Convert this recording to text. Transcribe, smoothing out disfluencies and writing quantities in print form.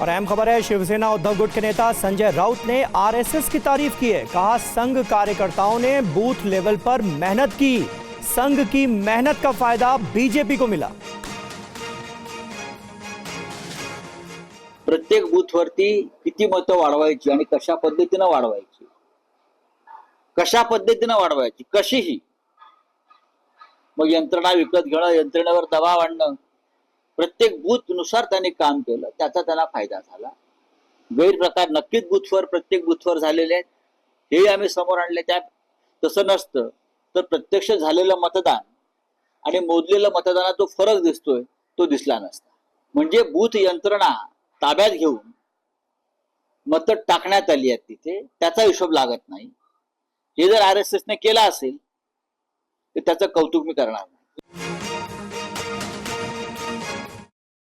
और अहम खबर है, शिवसेना उद्धव गुट के नेता संजय राउत ने आरएसएस की तारीफ की है। कहा, संघ कार्यकर्ताओं ने बूथ लेवल पर मेहनत की, संघ की मेहनत का फायदा बीजेपी को मिला। प्रत्येक बूथवरती किती मतं वाढवायची आणि कशा पद्धतीनं वाढवायची कशीही, मग यंत्रणा विकत घेणं, यंत्रणेवर दबाव आणणं, प्रत्येक बूथ नुसार त्यांनी काम केलं, त्याचा त्यांना फायदा झाला। गैरप्रकार नक्कीच प्रत्येक बूथवर झालेले आहेत, हे आम्ही समोर आणले। त्यात तसं नसतं तर प्रत्यक्ष झालेलं मतदान आणि मोजलेलं मतदानात जो फरक दिसतोय तो दिसला नसता। म्हणजे बूथ यंत्रणा ताब्यात घेऊन मतं टाकण्यात आली आहेत तिथे, त्याचा हिशोब लागत नाही। हे जर आरएसएसने केला असेल तर त्याचं कौतुक मी करणार नाही।